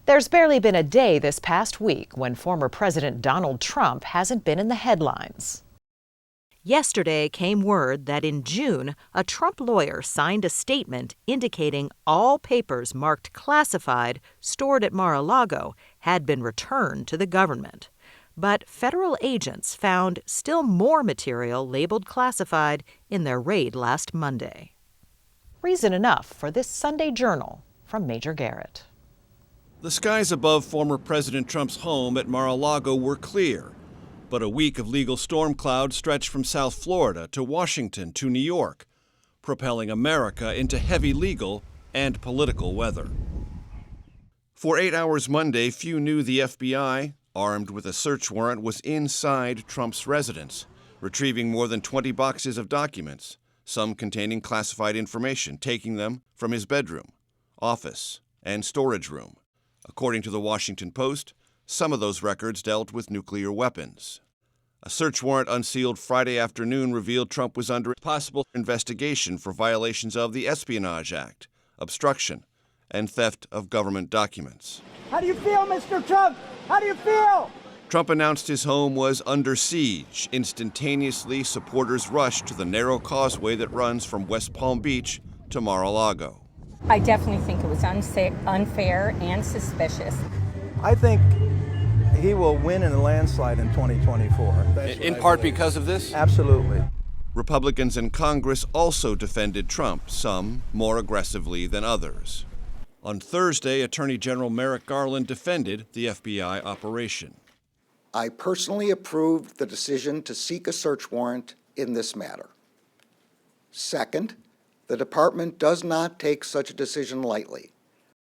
There's barely been a day this past week when former President Donald Trump hasn't been in the headlines. Yesterday came word that in June, a Trump lawyer signed a statement indicating all papers marked classified stored at Mar-a-Lago had been returned to the government. But federal agents found still more material labeled classified in their raid last Monday. Reason enough for this Sunday Journal from Major Garrett. The skies above former President Trump's home at Mar-a-Lago were clear, but a week of legal storm clouds stretched from South Florida to Washington to New York, propelling America into heavy legal and political weather. For 8 hours Monday, few knew the FBI, armed with a search warrant, was inside Trump's residence, retrieving more than 20 boxes of documents, some containing classified information, taking them from his bedroom, office, and storage room. According to the Washington Post, some of those records dealt with nuclear weapons. A search warrant unsealed Friday afternoon revealed Trump was under possible investigation for violations of the Espionage Act, obstruction, and theft of government documents. How do you feel, Mr. Trump? How do you feel? Trump announced his home was under siege. Instantaneously, supporters rushed to the narrow causeway that runs from West Palm Beach to Mar-a-Lago. I definitely think it was unfair and suspicious. I think he will win in a landslide in 2024. In part because of this? Absolutely. Republicans in Congress also defended Trump, some more aggressively than others. On Thursday, Attorney General Merrick Garland defended the FBI operation. I personally approved the decision to seek a search warrant in this matter. Second, the department does not take such a decision lightly.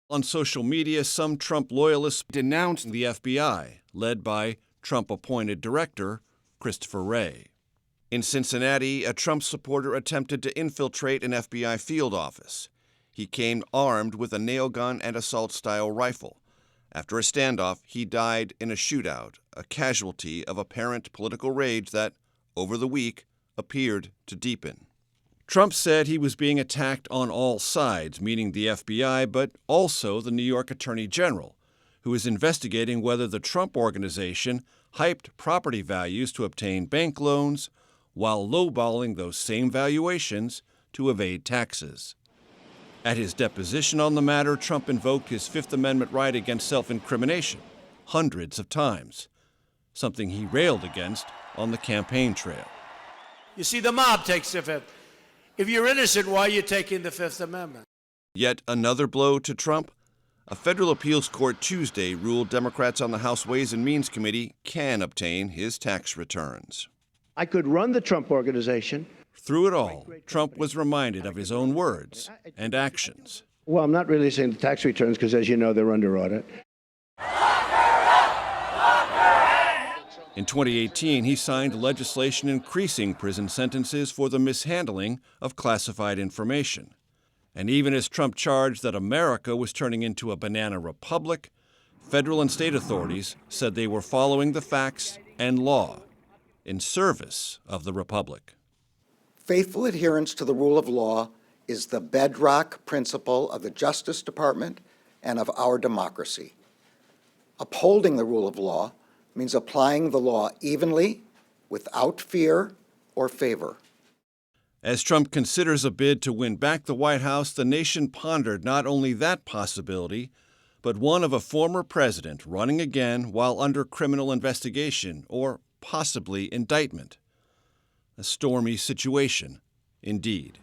On social media, some Trump loyalists denounced the FBI, led by Trump-appointed director Christopher Wray. In Cincinnati, a Trump supporter attempted to infiltrate an FBI field office. He came armed with a nail gun and assault-style rifle. After a standoff, he died in a shootout, a casualty of apparent political rage that, over the week, appeared to deepen. Trump said he was being attacked on all sides, meaning the FBI, but also the New York Attorney General, who is investigating whether the Trump Organization hyped property values to obtain bank loans while lowballing those same valuations to evade taxes. At his deposition on the matter, Trump invoked his Fifth Amendment right against self-incrimination hundreds of times, something he railed against on the campaign trail. You see, the mob takes the Fifth. If you're innocent, why are you taking the Fifth Amendment? Yet another blow to Trump? A federal appeals court Tuesday ruled Democrats on the House Ways and Means Committee can obtain his tax returns. I could run the Trump Organization. Through it all, Trump was reminded of his own words and actions. Well, I'm not releasing the tax returns because, as you know, they're under audit. In 2018, he signed legislation increasing prison sentences for the mishandling of classified information. And even as Trump charged that America was turning into a banana republic, federal and state authorities said they were following the facts and law in service of the republic. Faithful adherence to the rule of law is the bedrock principle of the Justice Department and of our democracy. Upholding the rule of law means applying the law evenly, without fear or favor. As Trump considers a bid to win back the White House, the nation pondered not only that possibility, but one of a former president running again while under criminal investigation or possibly indictment. A stormy situation, indeed.